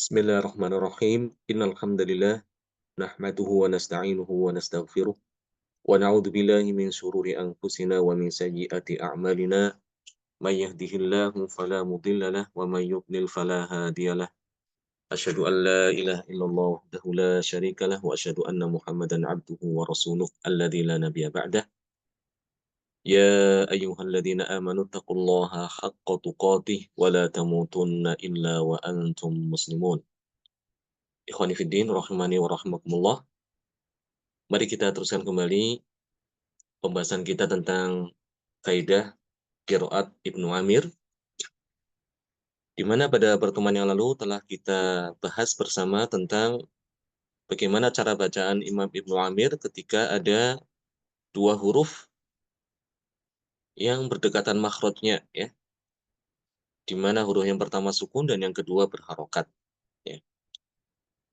Bismillahirrahmanirrahim. Innal hamdalillah nahmaduhu wa nasta'inuhu wa nastaghfiruh wa na'udzu billahi min shururi anfusina wa min sayyiati a'malina. May yahdihillahu fala mudilla lahu wa may yudlil fala hadiyalah. Asyhadu an la ilaha illallah wahdahu la syarika lahu wa asyhadu anna Muhammadan 'abduhu wa rasuluh alladzi la nabiyya ba'dah. Ya ayyuhalladzina amanu taqullaha haqqa tuqatih wa la tamutunna illa wa antum muslimun. Ikhwani fiddin rahimani wa rahimakumullah. Mari kita teruskan kembali pembahasan kita tentang kaidah qiraat Ibnu Amir, di mana pada pertemuan yang lalu telah kita bahas bersama tentang bagaimana cara bacaan Imam Ibnu Amir ketika ada dua huruf yang berdekatan makhrajnya, ya, di mana huruf yang pertama sukun dan yang kedua berharokat. Ya.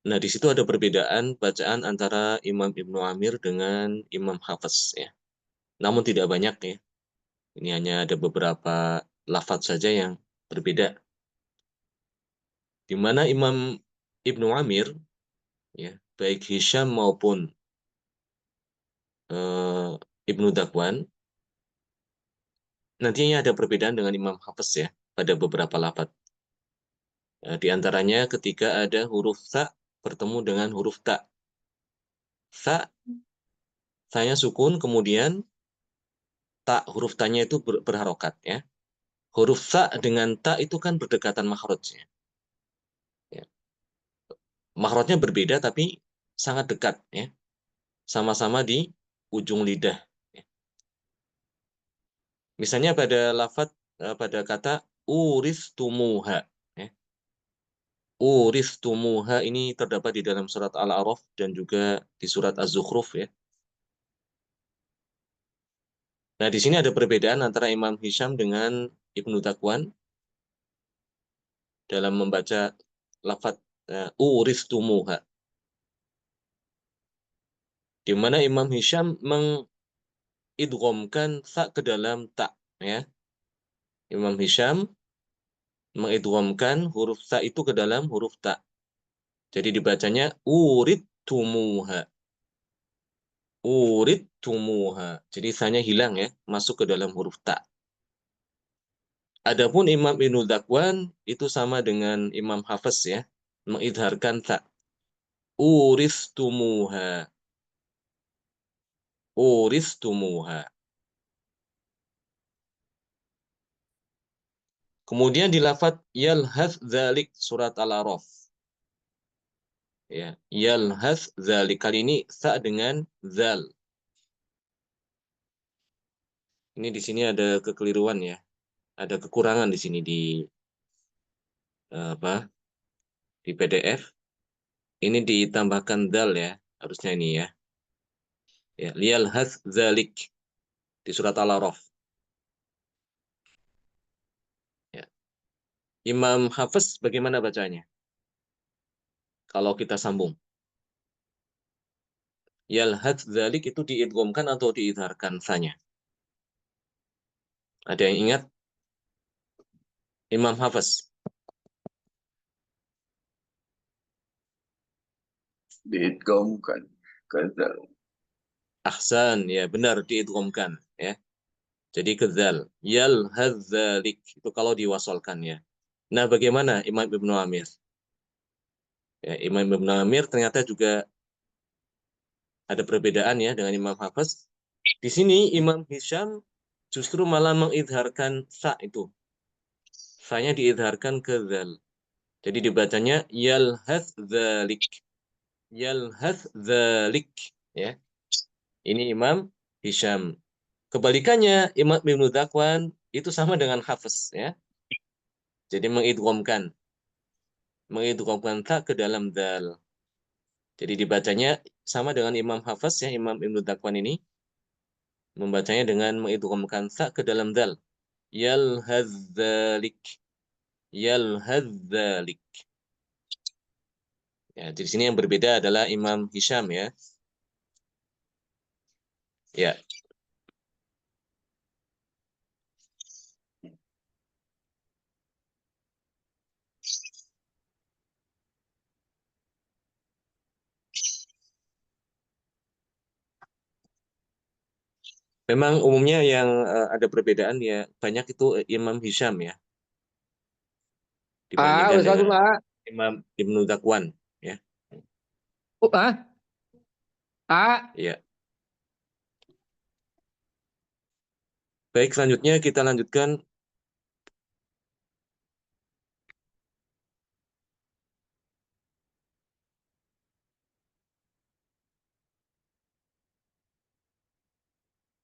Nah, di situ ada perbedaan bacaan antara Imam Ibnu Amir dengan Imam Hafiz, ya. Namun tidak banyak, ya. Ini hanya ada beberapa lafaz saja yang berbeda. Di mana Imam Ibnu Amir, ya, baik Hisham maupun Ibnu Dakwan, nantinya ada perbedaan dengan Imam Hafiz, ya, pada beberapa lafaz. Di antaranya ketika ada huruf ta bertemu dengan huruf ta. Ta, tanya sukun, kemudian ta, huruf tanya itu berharokat, ya. Huruf ta dengan ta itu kan berdekatan makhrajnya. Ya. Makhrajnya berbeda tapi sangat dekat, ya. Sama-sama di ujung lidah. Ya. Misalnya pada lafaz, pada kata uristumuha, ya. Uristumuha ini terdapat di dalam surat Al-A'raf dan juga di surat Az-Zukhruf, ya. Nah, di sini ada perbedaan antara Imam Hisham dengan Ibnu Dakwan dalam membaca lafaz uristumuha. Di mana Imam Hisham mengidghamkan ta ke dalam ta, ya. Imam Hisham mengidghamkan huruf ta itu ke dalam huruf ta. Jadi dibacanya uridtumuha. Uridtumuha. Jadi tanya hilang, ya, masuk ke dalam huruf ta. Adapun Imam Ibnu Dakwan itu sama dengan Imam Hafiz, ya, mengidharkan ta. Uristumuha. Uristumuha. Kemudian di lafaz yalhaz dzalik surat Al-A'raf. Ya, yalhaz dzalik, kali ini sa dengan zal. Ini di sini ada kekeliruan, ya. Ada kekurangan di sini di apa? Di PDF. Ini ditambahkan dal, ya. Harusnya ini, ya. Ya, liyalhaz dzalik di surat Al-A'raf. Ya. Imam Hafiz bagaimana bacanya? Kalau kita sambung. Yalhaz dzalik itu diidghamkan atau diidharkan sanya? Ada yang ingat? Imam Hafiz. Diidghamkan kadzal. Ahsan, ya, benar, diidghamkan, ya. Jadi kedzal. Yalhaz dzalik itu kalau diwasalkan, ya. Nah, bagaimana Imam Ibnu Amir? Ya, Imam Ibnu Amir ternyata juga ada perbedaan, ya, dengan Imam Hafiz. Di sini Imam Hisham justru malah mengidharkan sa itu. Sa-nya diidharkan ke zal. Jadi dibacanya yalhaz dzalik. Yalhaz dzalik, ya. Ini Imam Hisham. Kebalikannya Imam Ibnu Dakwan itu sama dengan Hafiz, ya. Jadi mengidghamkan ta ke dalam dal. Jadi dibacanya sama dengan Imam Hafiz, ya, Imam Ibnu Dakwan ini membacanya dengan mengidghamkan ta ke dalam dal. Yalhadzalik. Yalhadzalik. Ya, di sini yang berbeda adalah Imam Hisham, ya. Ya. Memang umumnya yang ada perbedaan ya banyak itu Imam Hisham ya dibandingkan Wes langsung dengan ah. Imam Ibnu Dakwan ya. Ah. Ya. Baik, selanjutnya kita lanjutkan.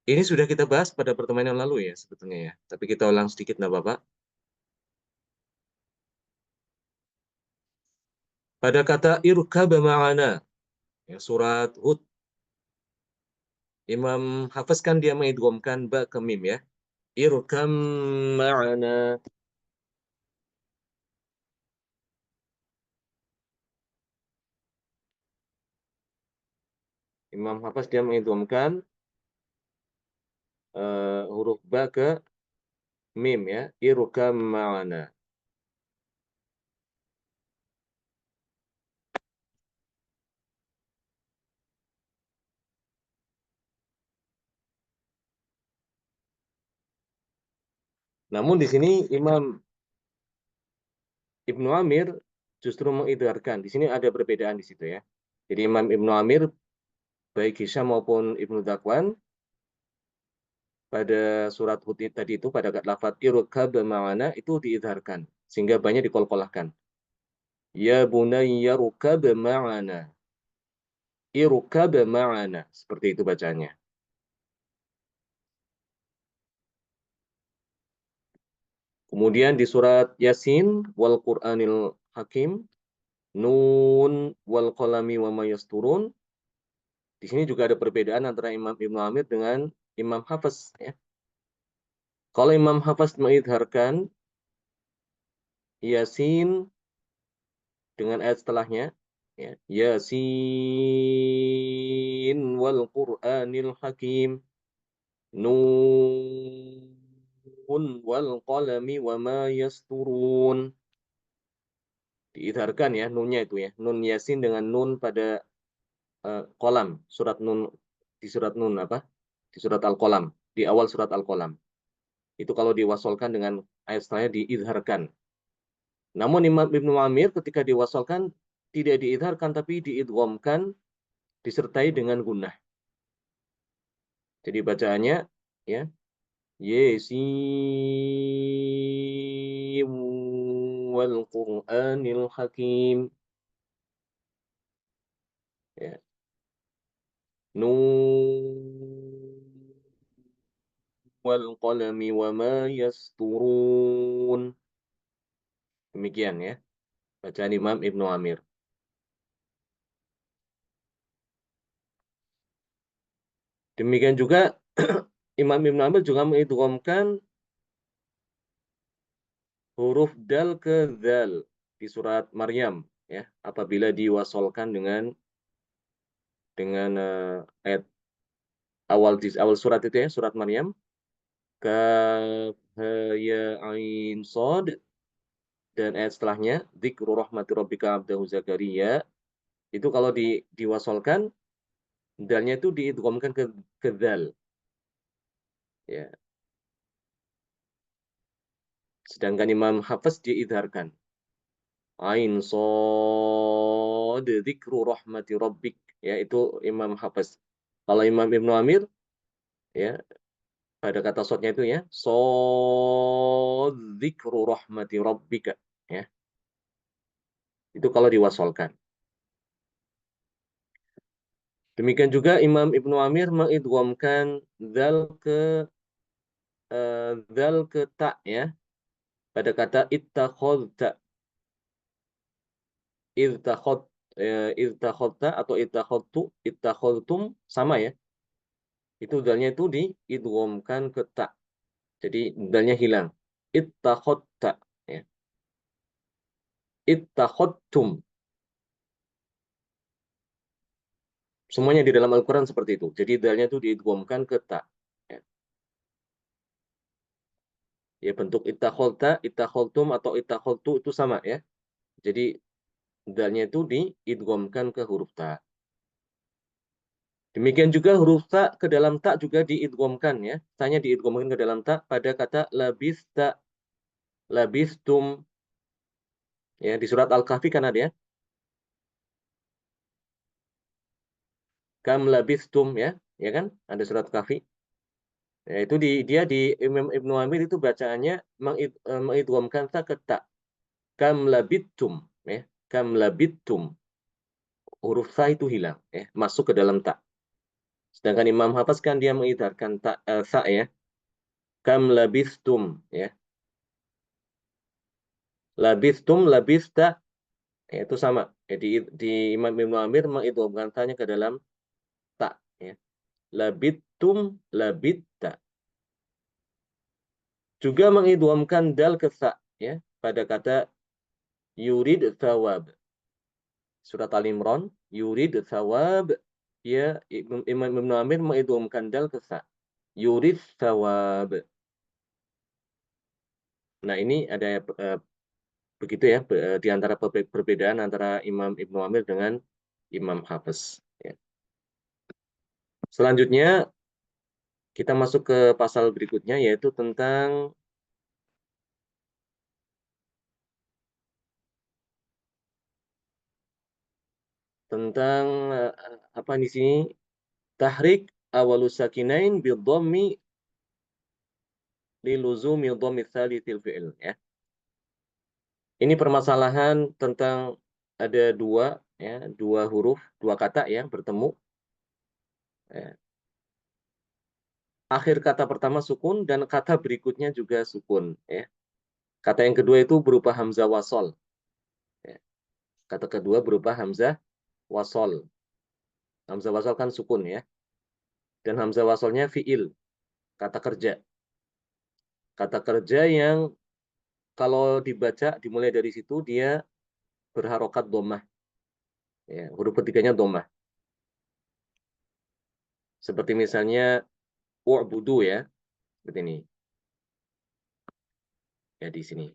Ini sudah kita bahas pada pertemuan yang lalu ya sebetulnya ya. Tapi kita ulang sedikit nah Bapak. Pada kata irkab ma'ana ya, surat Hud, Imam Hafiz kan dia mengidghamkan ba ke mim ya. Irkam ma'ana. Imam Hafiz dia mengidghamkan huruf ba ke mim ya. Irkam ma'ana. Namun di sini Imam Ibnu Amir justru mengidharkan. Di sini ada perbedaan di situ ya. Jadi Imam Ibnu Amir baik Hisham maupun Ibnu Dakwan pada surat Hud tadi itu pada lafaz irkab ma'ana itu diidharkan sehingga banyak dikolkolahkan. Ya bunayya rukab ma'ana. Irkab ma'ana. Seperti itu bacanya. Kemudian di surat Yasin wal Qur'anil Hakim Nun wal qalami wa ma yasturun. Di sini juga ada perbedaan antara Imam Ibnu Amir dengan Imam Hafiz ya. Kalau Imam Hafiz mengidharkan Yasin dengan ayat setelahnya ya. Yasin wal Qur'anil Hakim Nun wal qalami wa ma yasturun. Diidharkan ya nunnya itu ya. Nun Yasin dengan nun pada kolam surat nun di surat nun apa? Di surat Al-Qalam, di awal surat Al-Qalam. Itu kalau diwasolkan dengan ayat setelahnya diidharkan. Namun Imam Ibnu Amir ketika diwasolkan tidak diidharkan tapi diidghamkan disertai dengan gunnah. Jadi bacaannya ya Yasin wal Qur'anil Hakim. Ya. Nun wal qalami wa ma yasturun. Demikian ya bacaan Imam Ibnu Amir. Demikian juga Imam Ibnu Amir juga mengidghamkan huruf dal ke zal di surat Maryam ya apabila diwasolkan dengan ayat awal surat itu ya surat Maryam kaf ha ya ain shad dan ayat setelahnya dzikru rahmati rabbika abdahu Zakaria itu kalau diwasolkan dalnya itu diidghamkan ke zal ya sedangkan Imam Hafiz diidharkan ain shad dzikru rahmati rabbik ya itu Imam Hafiz. Kalau Imam Ibnu Amir ya pada kata shadnya itu ya shad dzikru rahmati rabbika ya itu kalau diwasolkan. Demikian juga Imam Ibnu Amir mengidghamkan zal ke ta ya pada kata ittakhadta ittakhad ittakhadta atau ittakhadtum sama ya. Itu dalnya itu diidghamkan ke ta. Jadi dalnya hilang. Ittakhadta ya. Ittakhadtum. Semuanya di dalam Al-Qur'an seperti itu. Jadi dalnya itu diidghamkan ke ta. Ya. Ya bentuk ittakhadta, ittakhadtum atau ittakhadtu itu sama ya. Jadi dalnya itu diidghamkan ke huruf ta. Demikian juga huruf ta ke dalam ta juga diidghamkan ya. Tanya diidghamkan ke dalam ta pada kata labista, labistum. Ya, di surat Al-Kahfi kan ada ya. Kam labistum ya, ya kan? Ada surat Kahfi. Ya, itu dia di Imam Ibnu Amir itu bacaannya mengidghamkan ta ke ta. Kam labittum ya. Kam labittum. Huruf ta itu hilang ya, masuk ke dalam ta. Sedangkan Imam Hafaz kan dia mengidharkan ta, sa ya. Kam labistum ya. Labistum, labista ya, itu sama. Jadi di Imam Ibnu Amir mengidghamkan ta-nya ke dalam ta ya. Labittum, labitta. Juga mengidghamkan dal ke sa ya pada kata yurid thawab. Surat Al-Imran, yurid thawab. Ya, Imam Ibnu Amir mengidghamkan dal ke sa. Yurid thawab. Nah, ini ada begitu ya di antara perbedaan antara Imam Ibnu Amir dengan Imam Hafiz. Ya. Selanjutnya kita masuk ke pasal berikutnya yaitu tentang apa di sini, tahrik awalus sakinain bidhammi liluzumi dhammi tsalitsil fi'il ya. Ini permasalahan tentang ada dua huruf, dua kata ya bertemu. Ya. Akhir kata pertama sukun dan kata berikutnya juga sukun ya. Kata yang kedua itu berupa hamzah wasol. Ya. Kata kedua berupa hamzah wasol. Hamzah wasol kan sukun ya. Dan hamzah wasolnya fi'il, kata kerja. Kata kerja yang kalau dibaca dimulai dari situ dia berharokat domah. Ya, huruf ketiganya domah. Seperti misalnya u'budu ya. Seperti ini. Ya di sini.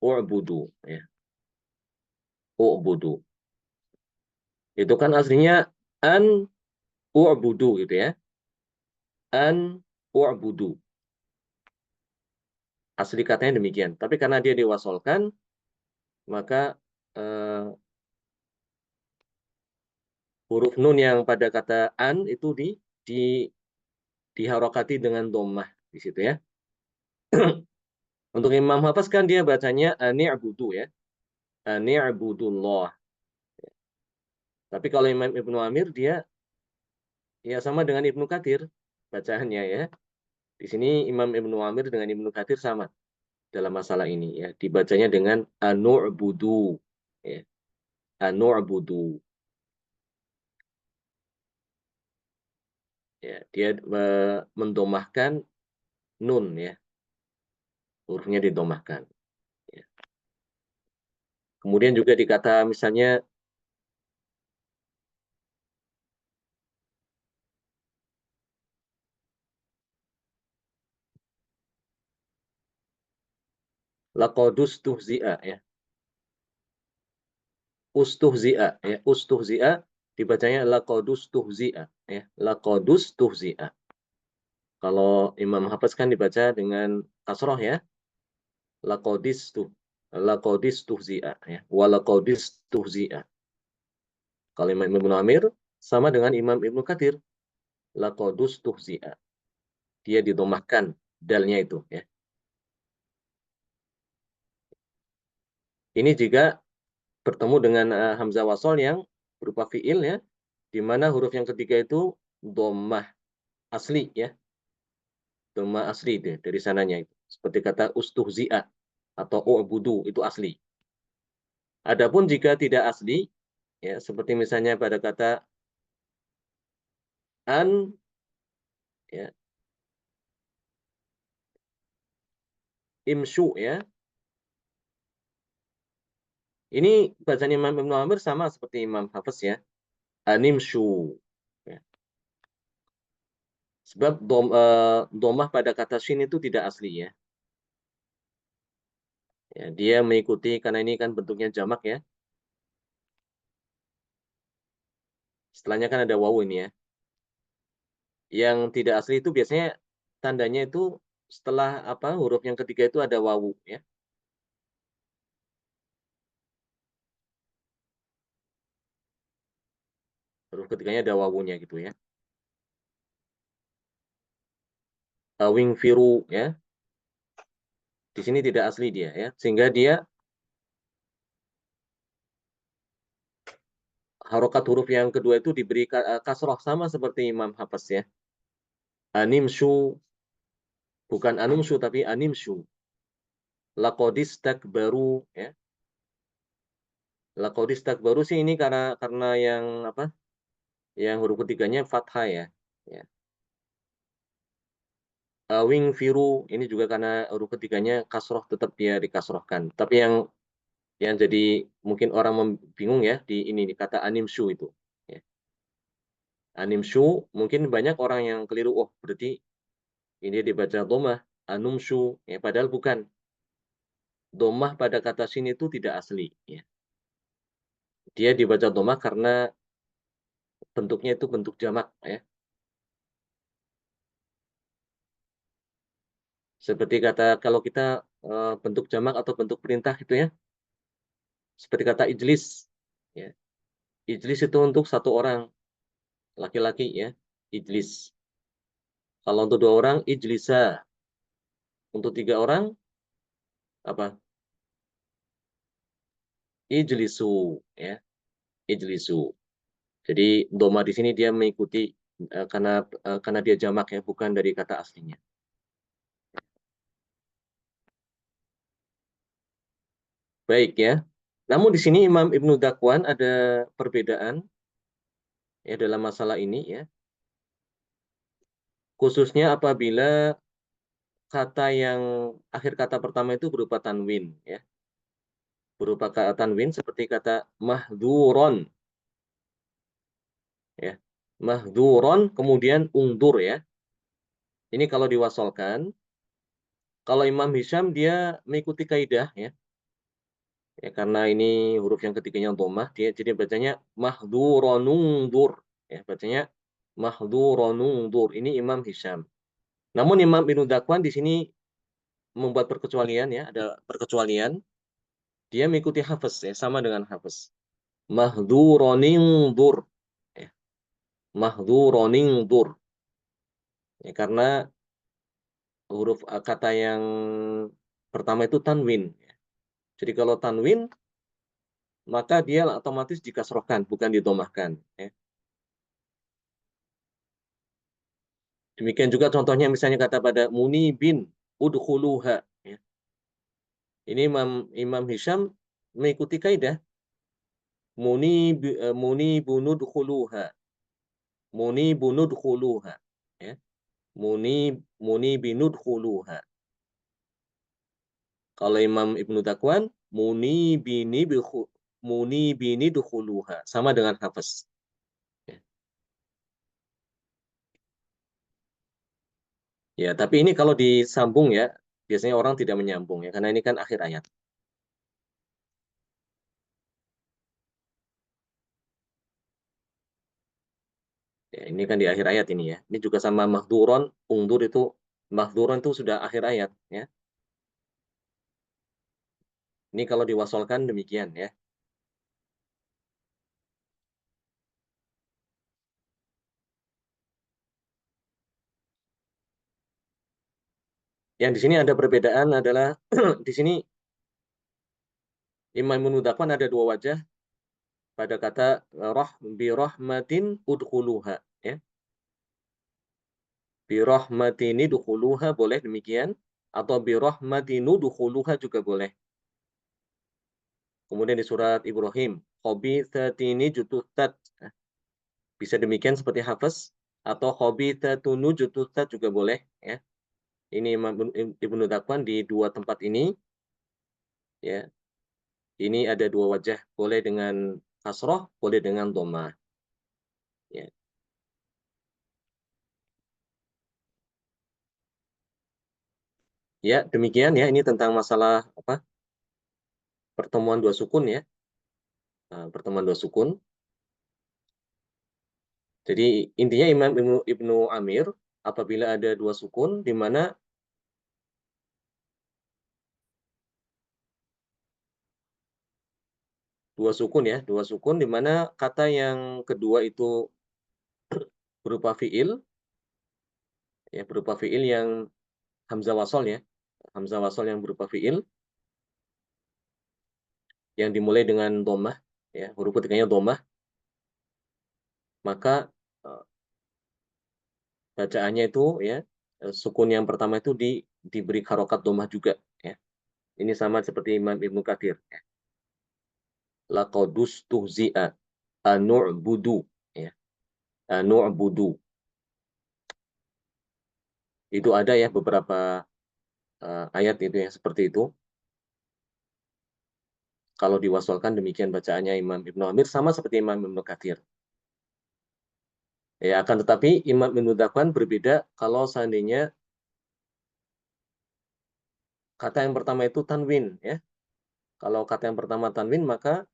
U'budu ya. U'budu. Itu kan aslinya an u'budu gitu ya. An u'budu. Asli katanya demikian. Tapi karena dia diwasolkan, maka eh, huruf nun yang pada kata an itu di diharokati dengan domah di situ ya. Untuk Imam Hafiz kan dia bacanya ani'budu ya. Ani'budullah. Tapi kalau Imam Ibnu Amir dia ya sama dengan Ibnu Katsir bacaannya ya. Di sini Imam Ibnu Amir dengan Ibnu Katsir sama dalam masalah ini ya. Dibacanya dengan anu'budu ya. Anu'budu. Ya, dia mendomahkan nun ya. Hurufnya didomahkan. Ya. Kemudian juga dikata misalnya laqadus tuhzi'a ya. Ustuhzi'a ya. Ustuhzi'a dibacanya laqadus tuhzi'a ya. Laqadus tuhzi'a. Kalau Imam Hafiz kan dibaca dengan kasroh ya. Laqadis tuh. Laqadis tuhzi'a ya. Walaqadis tuhzi'a. Kalau Imam Ibnu Amir sama dengan Imam Ibnu Katsir. Laqadus tuhzi'a. Dia didomahkan dalnya itu ya. Ini jika bertemu dengan hamzah wasol yang berupa fiil ya, di mana huruf yang ketiga itu dhammah asli ya, dhammah asli itu dari sananya itu. Seperti kata ustuhzi'a atau u'budu itu asli. Adapun jika tidak asli ya, seperti misalnya pada kata an ya, imsyu ya. Ini bacaan Imam Ibnu Amir sama seperti Imam Hafiz ya. Animsyu. Ya. Sebab domah pada kata shin itu tidak asli ya. Ya, dia mengikuti karena ini kan bentuknya jamak ya. Setelahnya kan ada wawu ini ya. Yang tidak asli itu biasanya tandanya itu setelah apa huruf yang ketiga itu ada wawu ya. Huruf ketiganya ada wawunya gitu ya. Wing firu ya. Di sini tidak asli dia ya. Sehingga dia harokat huruf yang kedua itu diberi kasroh sama seperti Imam Hafs ya. Animshu, bukan anumshu tapi animshu. Lakodis takbaru ya. Lakodis takbaru sih ini karena yang apa? Yang huruf ketiganya fathah ya. Ya. Wing firu ini juga karena huruf ketiganya kasroh tetap dia dikasrohkan. Tapi yang jadi mungkin orang bingung ya di ini di kata animshu itu. Ya. Animshu mungkin banyak orang yang keliru. Oh berarti ini dibaca domah anumshu. Ya, padahal bukan. Domah pada kata sini itu tidak asli. Ya. Dia dibaca domah karena bentuknya itu bentuk jamak. Ya. Seperti kata kalau kita bentuk jamak atau bentuk perintah itu ya. Seperti kata ijlis. Ya. Ijlis itu untuk satu orang. Laki-laki ya. Ijlis. Kalau untuk dua orang, ijlisa. Untuk tiga orang, apa? Ijlisu. Ya. Ijlisu. Jadi doma di sini dia mengikuti karena dia jamak ya, bukan dari kata aslinya. Baik ya. Namun di sini Imam Ibnu Dakwan ada perbedaan ya dalam masalah ini ya. Khususnya apabila kata yang akhir kata pertama itu berupa tanwin ya. Berupa kata tanwin seperti kata mahduron ya. Mahduron kemudian ungdur ya. Ini kalau diwasolkan, kalau Imam Hisham dia mengikuti kaidah ya. Ya karena ini huruf yang ketiganya dhammah dia jadi bacanya mahduronungdur ya bacanya mahduronungdur. Ini Imam Hisham. Namun Imam Ibnu Dakwan di sini membuat perkecualian ya, ada perkecualian. Dia mengikuti Hafiz ya, sama dengan Hafiz. Mahduroningdur ya. Mahduroningdur. Ya, karena huruf kata yang pertama itu tanwin. Jadi kalau tanwin maka dia otomatis dikasrohkan, bukan didomahkan. Ya. Demikian juga contohnya misalnya kata pada muni bin udkhuluha. Ya. Ini Imam Hisham mengikuti kaidah muni bunudkhuluha. Muni bunudkhuluha. Ya. Muni binudkhuluha. Kalau Imam Ibnu Dakwan muni bini dukhuluha sama dengan Hafiz. Ya. Ya, tapi ini kalau disambung ya, biasanya orang tidak menyambung ya, karena ini kan akhir ayat. Ya, ini kan di akhir ayat ini ya. Ini juga sama mahduron, ungdur itu mahduron itu sudah akhir ayat ya. Ini kalau diwasolkan demikian ya. Yang di sini ada perbedaan adalah di sini Imam Ibnu Dakwan ada dua wajah pada kata bi rahmatin udkhuluha ya. Bi rahmatin udkhuluha boleh demikian atau bi rahmatin udkhuluha juga boleh. Kemudian di surat Ibrahim, khabithatini jututat. Bisa demikian seperti Hafiz atau khabithatunu jututat juga boleh ya. Ini Imam Ibnu Dakwan di dua tempat ini ya. Ini ada dua wajah, boleh dengan kasroh, boleh dengan dhammah. Ya. Ya, demikian ya ini tentang masalah apa? Pertemuan dua sukun ya. Pertemuan dua sukun. Jadi intinya Imam Ibnu Amir apabila ada dua sukun di mana dua sukun di mana kata yang kedua itu berupa fiil, ya berupa fiil yang hamzah wasol ya, hamzah wasol yang berupa fiil yang dimulai dengan dhammah, ya huruf ketiganya dhammah, maka bacaannya itu ya sukun yang pertama itu diberi harokat dhammah juga, ya. Ini sama seperti Imam Ibnu Katsir, ya. Laqadus tuhzi'a anu'budu, ya. Anu'budu. Itu ada ya beberapa ayat itu yang seperti itu. Kalau diwasolkan demikian bacaannya Imam Ibnu Amir sama seperti Imam Ibnu Katsir. Ya, akan tetapi Imam Ibnu Dakwan berbeda kalau seandainya kata yang pertama itu tanwin, ya. Kalau kata yang pertama tanwin, maka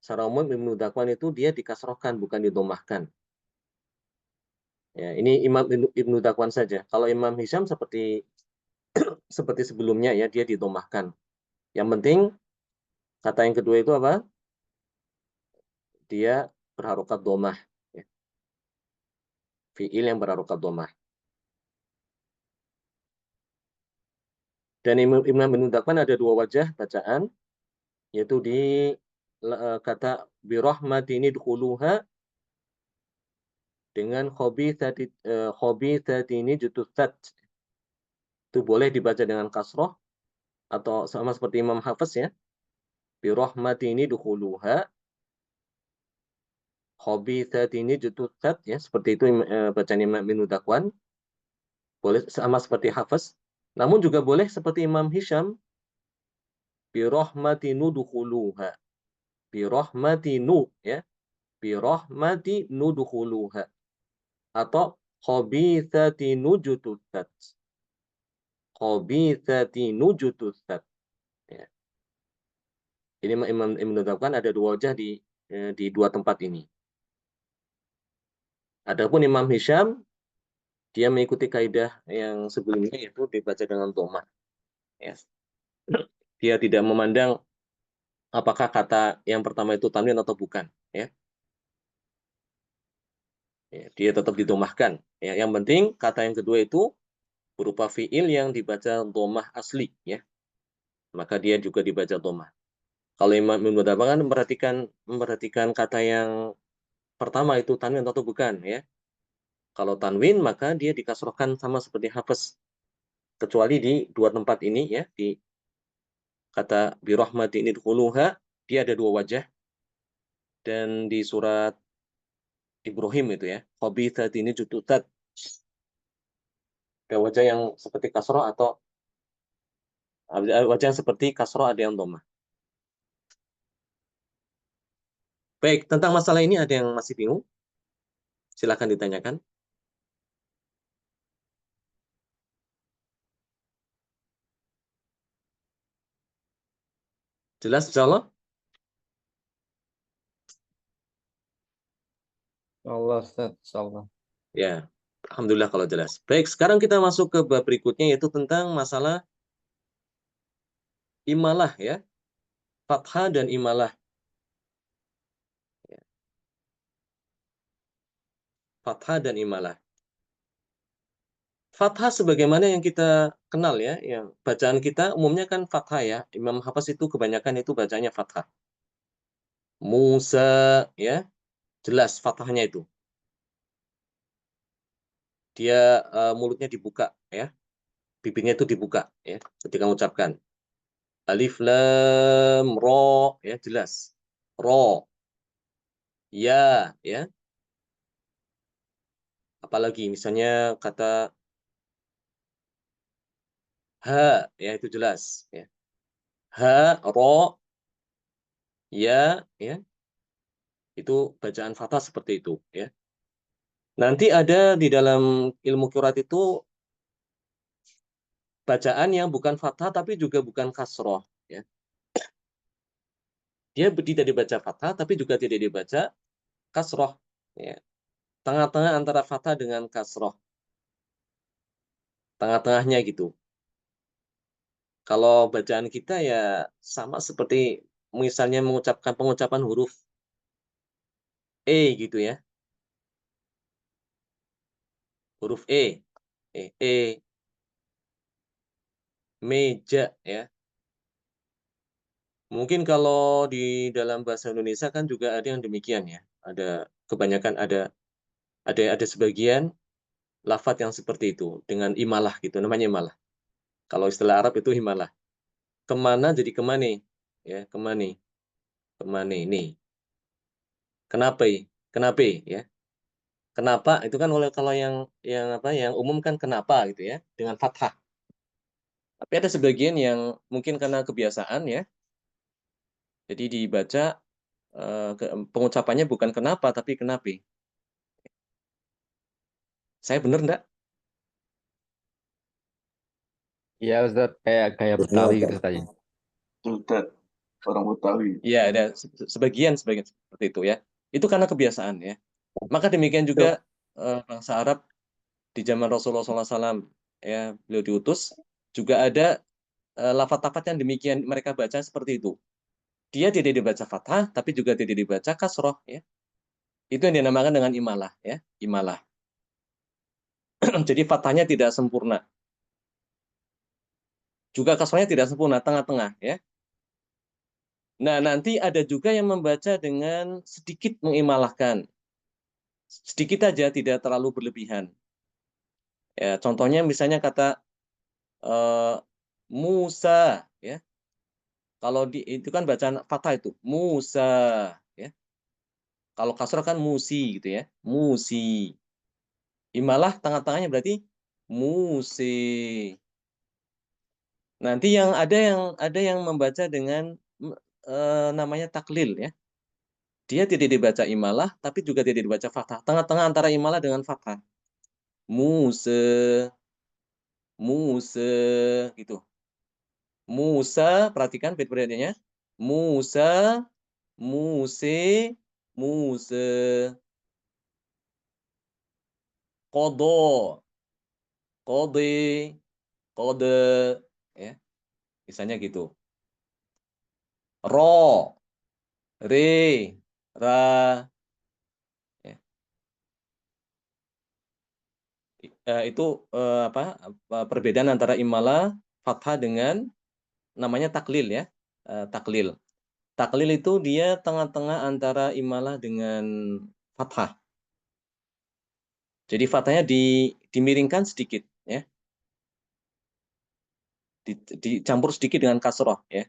secara umum Ibnu Dakwan itu dia dikasrohkan, bukan didomahkan. Ya, ini Imam Ibnu Dakwan saja. Kalau Imam Hisham seperti sebelumnya ya, dia didomahkan. Yang penting kata yang kedua itu apa? Dia berharokat domah. Ya. Fiil yang berharokat domah. Dan Imam Ibnu Dakwan ada dua wajah bacaan, yaitu di kata birahmatini dukhuluha dengan khabithatini jutusat. Itu boleh dibaca dengan kasroh atau sama seperti Imam Hafiz ya. Birahmatini dukhuluha khabithatini jutusat ya, seperti itu bacaan Imam Ibnu Dakwan. Boleh sama seperti Hafiz. Namun juga boleh seperti Imam Hisham birahmatinu dukhuluha. Birahmatinu ya. Birahmatinu dukhuluha. Atau khabithatinu jutusat. Khabithatinu jutusat. Ya. Ini Imam Ibnu Dakwan ada dua wajah di dua tempat ini. Adapun Imam Hisham dia mengikuti kaidah yang sebelumnya yaitu dibaca dengan dhammah. Ya. Dia tidak memandang apakah kata yang pertama itu tanwin atau bukan. Ya. Ya, dia tetap didomahkan. Ya. Yang penting kata yang kedua itu berupa fiil yang dibaca dhammah asli. Ya. Maka dia juga dibaca dhammah. Kalau Imam Ibnu Dakwan memperhatikan kata yang pertama itu tanwin atau bukan. Ya. Kalau tanwin maka dia dikasrohkan sama seperti Hafiz. Kecuali di dua tempat ini ya, di kata birahmati ini dkhuluha, dia ada dua wajah. Dan di surat Ibrahim itu ya, khabithat ini jututat. Ada wajah yang seperti kasroh atau wajah yang seperti kasroh ada yang dhammah. Baik, tentang masalah ini ada yang masih bingung? Silakan ditanyakan. Jelas insyaallah? Allah, Ustaz. Allah. Ya, alhamdulillah kalau jelas. Baik, sekarang kita masuk ke bab berikutnya yaitu tentang masalah imalah ya. Fathah dan imalah. Ya, fathah dan imalah. Fathah sebagaimana yang kita kenal ya, yang bacaan kita umumnya kan fathah ya. Imam Hafiz itu kebanyakan itu bacanya fathah. Musa ya, jelas fathahnya itu. Dia mulutnya dibuka ya, bibirnya itu dibuka ya ketika mengucapkan. Alif lam ro ya jelas. Ro ya. Apalagi misalnya kata ha ya itu jelas ya. Ha ro ya itu bacaan fathah seperti itu ya. Nanti ada di dalam ilmu qiraat itu bacaan yang bukan fathah tapi juga bukan kasroh. Ya. Dia tidak dibaca fathah tapi juga tidak dibaca kasroh. Ya. tengah-tengah antara fathah dengan kasroh. Tengah-tengahnya gitu. Kalau bacaan kita ya sama seperti misalnya mengucapkan pengucapan huruf E gitu ya. Huruf E. Meja ya. Mungkin kalau di dalam bahasa Indonesia kan juga ada yang demikian ya. Ada kebanyakan ada sebagian lafadz yang seperti itu dengan imalah gitu, namanya imalah. Kalau istilah Arab itu imalah. Kemana jadi kemane, ya kemane, kemane ini. Kenapa? Kenapa ya? Kenapa itu kan oleh kalau yang apa yang umum kan kenapa gitu ya dengan fathah. Tapi ada sebagian yang mungkin karena kebiasaan ya, jadi dibaca pengucapannya bukan kenapa tapi kenapi. Saya bener enggak? Iya Ustaz, kayak gaya Benar, Betawi gitu Kak. Ustaz. Ustaz, orang Betawi. Iya, ada sebagian seperti itu ya. Itu karena kebiasaan ya. Maka demikian juga bangsa Arab di zaman Rasulullah SAW ya beliau diutus juga ada lafaz-lafaz yang demikian mereka baca seperti itu. Dia tidak dibaca fathah tapi juga tidak dibaca kasroh ya. Itu yang dinamakan dengan imalah ya, imalah. Jadi fathahnya tidak sempurna. Juga kasrohnya tidak sempurna, tengah-tengah ya. Nah, nanti ada juga yang membaca dengan sedikit mengimalahkan. Sedikit aja, tidak terlalu berlebihan. Ya, contohnya misalnya kata eh, Musa ya. Kalau di itu kan bacaan fathah itu Musa ya. Kalau kasrah kan musi gitu ya. Musi. Imalah tengah-tengahnya berarti musi. Nanti yang membaca dengan namanya taklil ya. Dia tidak dibaca imalah tapi juga tidak dibaca fathah. Tengah-tengah antara imalah dengan fathah. Muse, muse gitu. Musa, perhatikan bait-baitnya. Musa, muse, muse, kodo, kode, kode, ya, misalnya gitu. Ro, re, ra, ya. Itu apa? Perbedaan antara imala, fathah dengan namanya taklil ya. Taklil. Taklil itu dia tengah-tengah antara imalah dengan fathah. Jadi fathahnya dimiringkan sedikit ya. Dicampur sedikit dengan kasroh ya.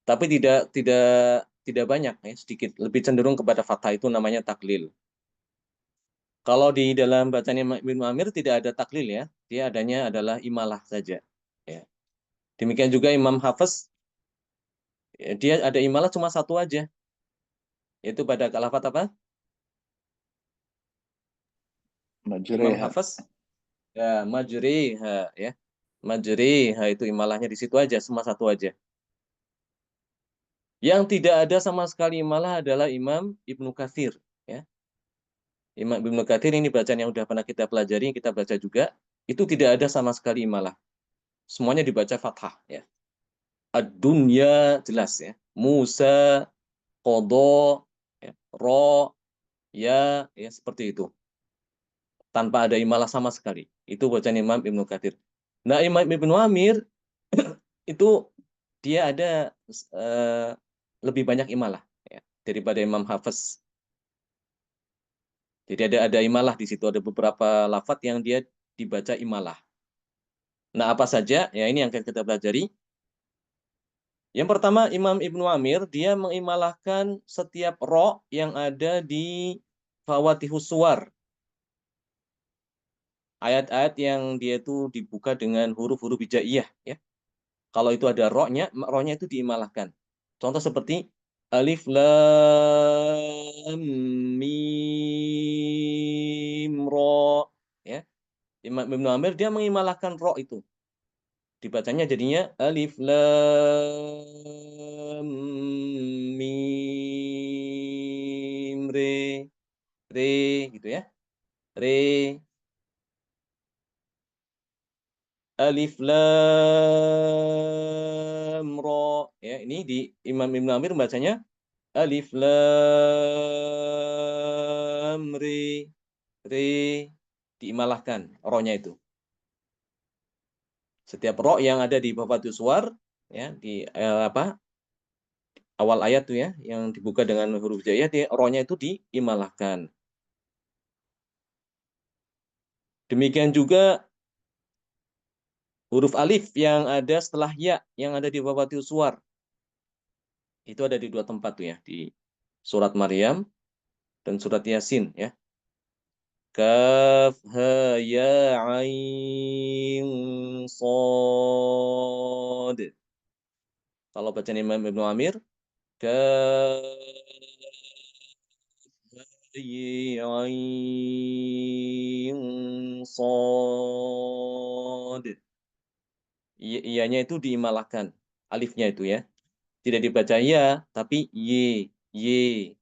Tapi tidak banyak ya, sedikit. Lebih cenderung kepada fathah itu namanya taklil. Kalau di dalam bacaan Ibnu Amir tidak ada taklil ya. Dia adanya adalah imalah saja. Ya. Demikian juga Imam Hafiz, ya, dia ada imalah cuma satu aja. Yaitu pada lafaz apa? Imam Majreha. Hafiz ya majriha ya. Majriha itu imalahnya di situ aja, cuma satu aja. Yang tidak ada sama sekali imalah adalah Imam Ibnu Katsir ya. Imam Ibnu Katsir ini bacaan yang sudah pernah kita pelajari, kita baca juga, itu tidak ada sama sekali imalah. Semuanya dibaca fathah ya. Ad-dunya jelas ya. Musa, Qodo, ya. Ro, ya seperti itu. Tanpa ada imalah sama sekali. Itu bacaan Imam Ibnu Katsir. Nah, Imam Ibnu Amir itu dia ada eh, lebih banyak imalah ya, daripada Imam Hafiz. Jadi ada imalah di situ, ada beberapa lafadz yang dia dibaca imalah. Nah, apa saja? Ya, ini yang akan kita pelajari. Yang pertama, Imam Ibnu Amir, dia mengimalahkan setiap ro yang ada di Fawatihus Suwar. Ayat-ayat yang dia itu dibuka dengan huruf-huruf hijaiyah. Ya. Kalau itu ada ro-nya itu diimalahkan. Contoh seperti alif lam mim ro. Ya. Imam Ibnu Amir dia mengimalahkan ro itu. Dibacanya jadinya alif lam mim re gitu ya. Re. Alif lam ra. Ya, ini di Imam Ibnu Amir bacanya alif lam re. Re diimalahkan ro-nya itu. Setiap ro yang ada di Fathul Suwar ya di awal ayat tuh ya yang dibuka dengan huruf jaya ro-nya itu diimalahkan. Demikian juga huruf alif yang ada setelah ya yang ada di Fathul Suwar. Itu ada di dua tempat tuh ya, di surat Maryam dan surat Yasin ya. Kaf ha ya ain sad. Kalau bacaan Imam Ibnu Amir kaf ya ain sad. Iyanya itu diimalahkan, alifnya itu ya. Tidak dibaca ya, tapi y, y.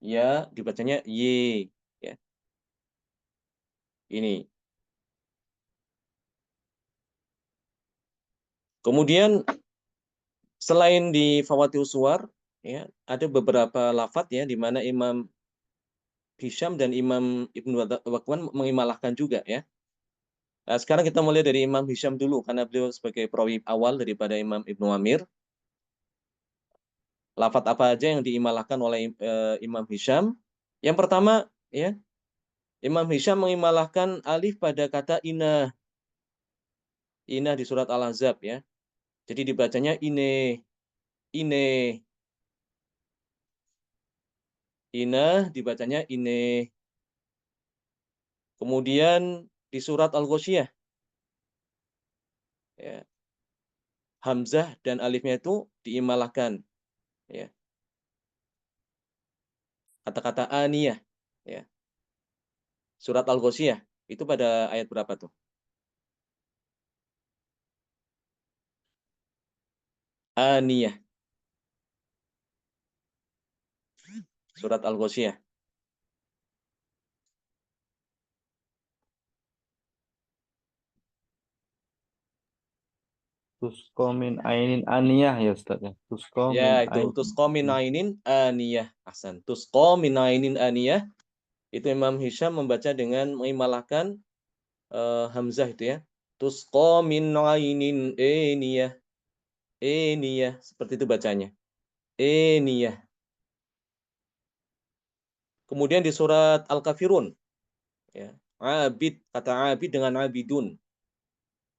Ya dibacanya y ya. Ini. Kemudian selain di Fawatil Suwar ya, ada beberapa lafadz ya di mana Imam Hisham dan Imam Ibnu Waqwan mengimalahkan juga ya. Nah, sekarang kita mulai dari Imam Hisham dulu karena beliau sebagai perawi awal daripada Imam Ibnu Amir. Lafadz apa aja yang diimalahkan oleh Imam Hisham? Yang pertama ya, Imam Hisham mengimalahkan alif pada kata inah. Inah di surat Al-Ahzab ya. Jadi dibacanya ine. Inah dibacanya ine. Kemudian di surat Al-Ghasyiyah ya, hamzah dan alifnya itu diimalahkan ya. Kata-kata aniyah ya. Surat Al-Ghasyiyah itu pada ayat berapa tuh? Aniyah. Surat Al-Ghasyiyah. Tusqa min ainin aniyah ya Ustaz ya. Tusqa min Ya, itu ainin. tusqa min ainin aniyah. Ahsan. Tusqa min ainin aniyah. Itu Imam Hisham membaca dengan mengimalahkan hamzah itu ya. Tusqa min ainin aniyah. Aniyah. Seperti itu bacanya. Aniyah. Kemudian di surat Al-Kafirun ya. Abid, kata abid dengan abidun.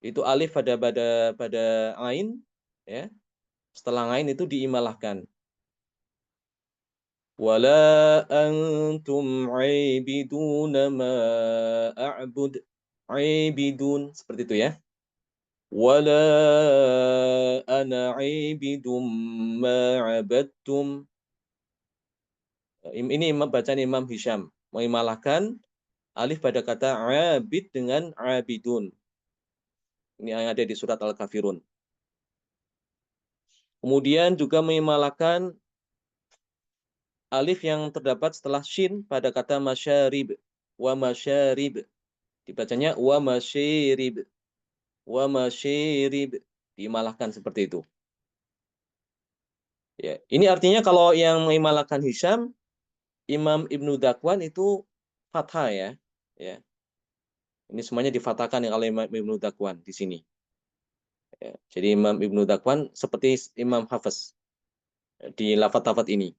Itu alif pada ain ya. Setelah ain itu diimalahkan. Wala antum aibidun ma a'bud. Aibidun seperti itu ya. Wala ana aibidum ma abadtum. Ini bacaan Imam Hisham mengimalahkan alif pada kata abid dengan abidun. Ini yang ada di surat Al-Kafirun. Kemudian juga mengimalahkan alif yang terdapat setelah shin pada kata masyarib. Wa masyarib. Dibacanya wa masyirib. Wa masyirib. Diimalahkan seperti itu. Ya, ini artinya kalau yang mengimalahkan Hisham, Imam Ibnu Dakwan itu fathah ya. Ya. Ini semuanya difatahkan oleh Imam Ibnu Dakwan di sini. Ya. Jadi Imam Ibnu Dakwan seperti Imam Hafiz di lafaz-lafaz ini.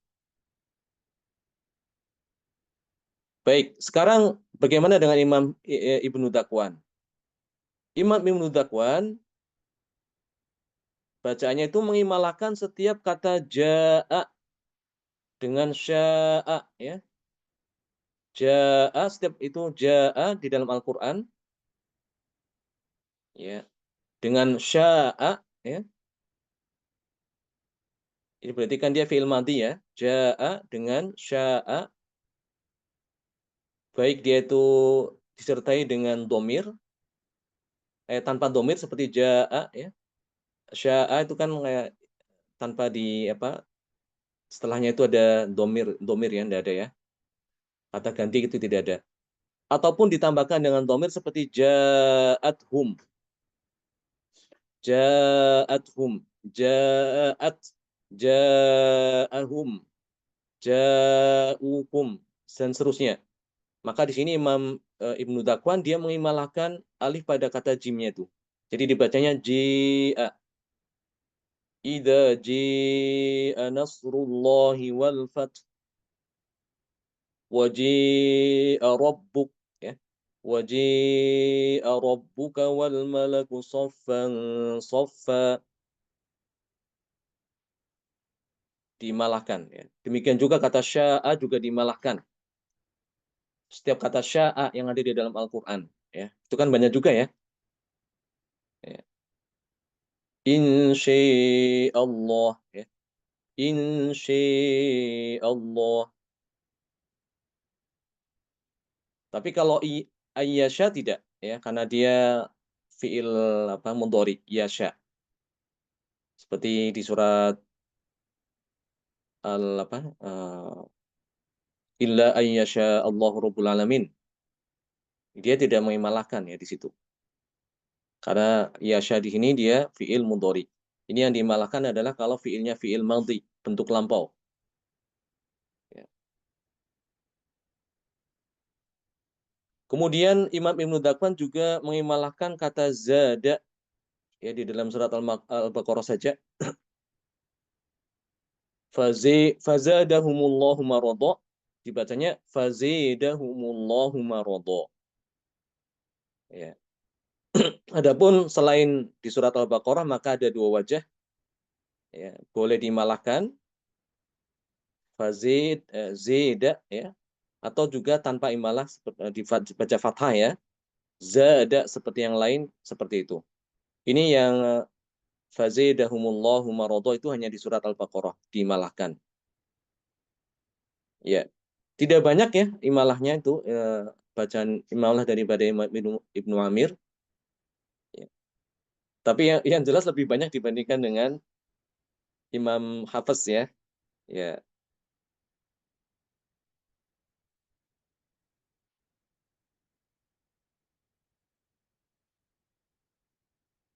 Baik, sekarang bagaimana dengan Imam Ibnu Dakwan? Imam Ibnu Dakwan bacaannya itu mengimalahkan setiap kata ja'a dengan sya'a ya. Ja'a setiap itu ja'a di dalam Al-Qur'an ya dengan sya'a ya. Ini berarti kan dia fi'il madhi ya. Ja'a dengan sya'a baik dia itu disertai dengan domir tanpa domir seperti ja'a ya. Sya'a itu kan kayak tanpa di apa setelahnya itu ada domir ya, enggak ada ya. Kata ganti itu tidak ada. Ataupun ditambahkan dengan dhamir seperti ja'athum. Ja'athum. Ja'at. Ja'ahum. Ja'ukum. Dan seterusnya. Maka di sini Imam Ibnu Dakwan dia mengimalahkan alif pada kata jimnya itu. Jadi dibacanya ji'a. Idza ji'a nasrullahi wal fath wa ji'a rabbuk ya. Wa ji'a rabbuka wal malaku saffan saffa, dimalahkan ya. Demikian juga kata sya'a juga dimalahkan. Setiap kata sya'a yang ada di dalam Al-Qur'an ya. Itu kan banyak juga ya. Ya. Insyaallah ya. Insyaallah. Tapi kalau ayyasha tidak ya, karena dia fiil apa mudhari yasha. Seperti di surat al apa illa ayyasha Allahu rabbul alamin. Dia tidak mengimalahkan ya di situ. Karena yasha di sini dia fiil mudhari. Ini yang dimalahkan adalah kalau fiilnya fiil madhi, bentuk lampau. Ya. Kemudian Imam Ibnu Dakwan juga mengimalahkan kata zada ya di dalam surat Al-Baqarah saja. Fazadahumullahu marada, dibacanya fazidahumullahu marada. Ya. Adapun selain di surat Al-Baqarah maka ada dua wajah ya, boleh dimalahkan fazid zida ya, atau juga tanpa imalah dibaca fathah ya. Zada seperti yang lain seperti itu. Ini yang fazidahumullahu marada itu hanya di surat Al-Baqarah dimalahkan. Ya. Tidak banyak ya imalahnya itu bacaan imalah daripada Ibnu Amir. Ya. Tapi yang jelas lebih banyak dibandingkan dengan Imam Hafiz ya. Ya.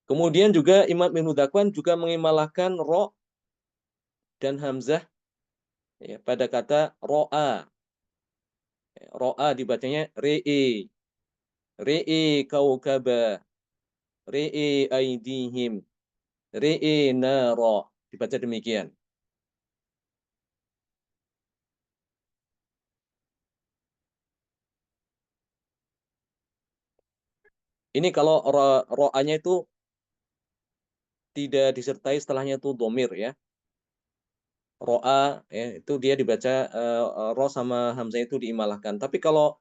Kemudian juga Imam Ibnu Dakwan juga mengimalahkan ro dan hamzah ya, pada kata ro'a. Ro'a dibacanya re'i. Re'i kaukaba. Re'i aidihim. Re'i nara. Dibaca demikian. Ini kalau ro'anya itu tidak disertai setelahnya itu domir ya. Ro'a ya, itu dia dibaca ro sama hamzah itu diimalahkan. Tapi kalau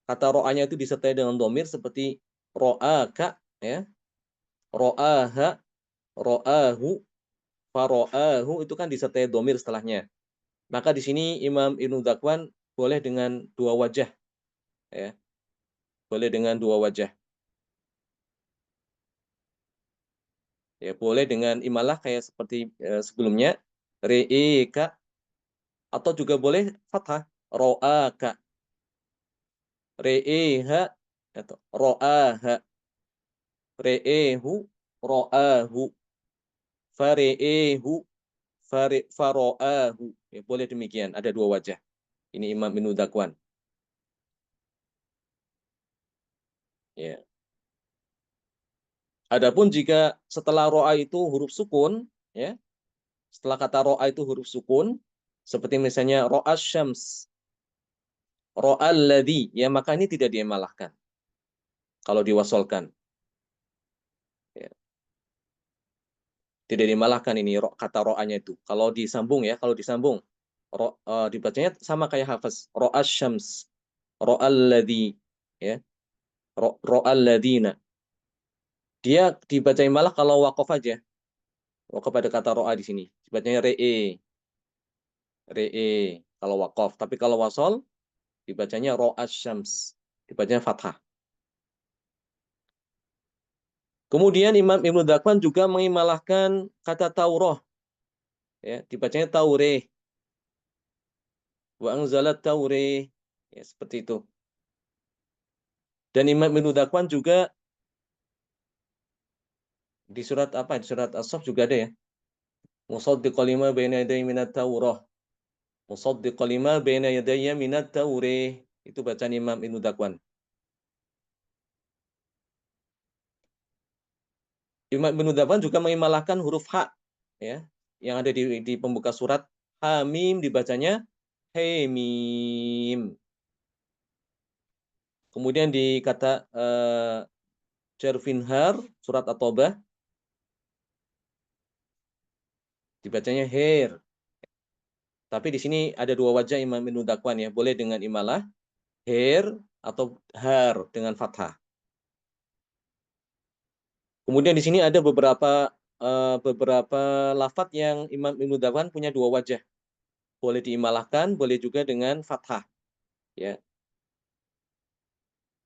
kata ro'anya itu disertai dengan domir seperti ro'aka ya. Ro'aha, ro'ahu, faro'ahu itu kan disertai domir setelahnya. Maka di sini Imam Ibnu Dakwan boleh dengan dua wajah ya. Boleh dengan dua wajah. Ya, boleh dengan imalah kayak seperti sebelumnya re'ika, atau juga boleh fathah ro'aka, re'eha atau ro'aha, re'ehu, ro'ahu, fare'ehu, faro'ahu. Ya, boleh demikian, ada dua wajah. Ini Imam Ibnu Dakwan. Ya. Adapun jika setelah ro'a itu huruf sukun, ya, setelah kata ro'a itu huruf sukun, seperti misalnya ro'as syams, ro'al ladhi, ya maka ini tidak diimalahkan kalau diwasolkan. Ya. Tidak dimalahkan ini kata ro'anya itu. Kalau disambung ya, kalau disambung dibacanya sama kayak hafaz. Ro'as syams, ro'al ladhi, ya, ro'al ladhina. Dia dibaca malah kalau wakof aja. Wakof pada kata ro'a di sini. Dibacanya re'e, re'e kalau wakof. Tapi kalau wasol dibacanya ro'as syams, dibacanya fathah. Kemudian Imam Ibnu Dakwan juga mengimalahkan kata Taurah. Ya, dibacanya Taureh. Wa anzalat Taureh. Ya, seperti itu. Dan Imam Ibnu Dakwan juga di surat apa? Di surat As-Saff juga ada ya. Musaddiqal lima baina yadayhi minat Taurah. Musaddiqal lima baina yadayhi minat Taurah. Itu bacaan Imam Ibnu Dakwan. Imam Ibnu Dakwan juga mengimalahkan huruf H ya, yang ada di pembuka surat. Hamim dibacanya Hemim. Kemudian di kata Cerfinhar, surat At-Taubah, dibacanya Her. Tapi di sini ada dua wajah Imam Ibnu Dakwan ya, boleh dengan imalah Her atau Har dengan fathah. Kemudian di sini ada beberapa lafadz yang Imam Ibnu Dakwan punya dua wajah. Boleh diimalahkan, boleh juga dengan fathah. Ya.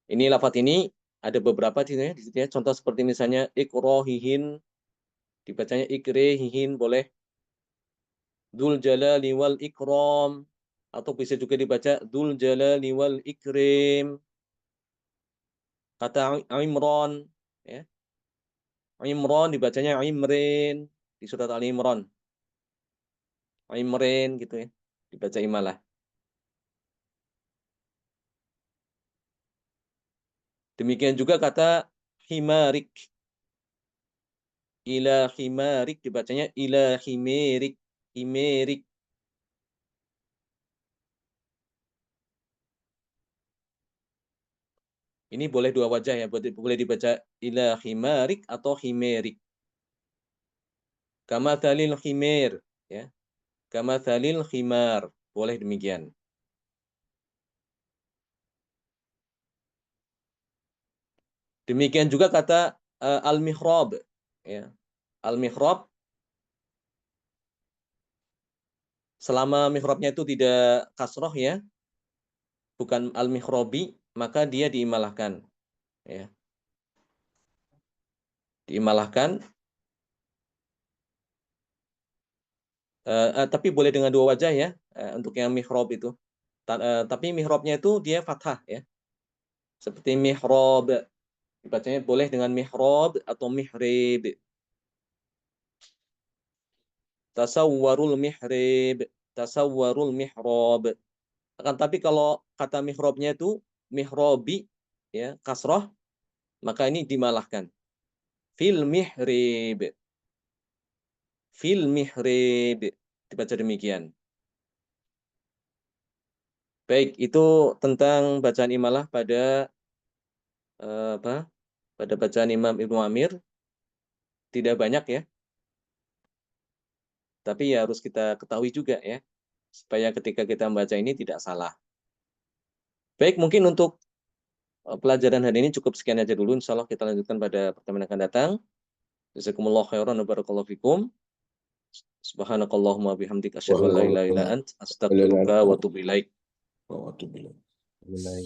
Ini lafadz ini ada beberapa di situ ya. Contoh seperti misalnya ikrohihin, dibacanya ikrehihin boleh. Dzul jalali wal ikram, atau bisa juga dibaca Dzul jalali wal ikrim. Kata Imran ya. Imran dibacanya Imrin di surat Ali Imran. Imrin gitu ya. Dibaca imalah. Demikian juga kata himarik. Ila himarik dibacanya ila himerik. Himerik. Ini boleh dua wajah ya, boleh dibaca ila himarik atau himerik. Kama thalil himir ya. Kama thalil himar. Boleh demikian. Demikian juga kata al-mihrab ya. Al-mihrab selama mihrabnya itu tidak kasroh ya, bukan al-mihrabi, maka dia diimalahkan ya. Diimalahkan tapi boleh dengan dua wajah ya untuk yang mihrab itu. Tapi mihrabnya itu dia fathah ya. Seperti mihrab, dibacanya boleh dengan mihrab atau mihrib. Tasawwarul mihrib, tasawwarul mihrab. Akan tapi kalau kata mihrabnya itu mihrabi ya, kasrah, maka ini dimalahkan. Fil mihrib. Fil mihrib. Dibaca demikian. Baik, itu tentang bacaan imalah pada apa? Pada bacaan Imam Ibnu Amir. Tidak banyak ya. Tapi ya harus kita ketahui juga ya, supaya ketika kita membaca ini tidak salah. Baik, mungkin untuk pelajaran hari ini cukup sekian aja dulu. Insya Allah kita lanjutkan pada pertemuan yang akan datang. Jazakumullah khairan wa barakallahu fikum. Subhanakallahumma bihamdik asyhadu an la ilaha illa ant astaghfiruka wa atubu ilaik. Wa atubu ilaik. Mulai.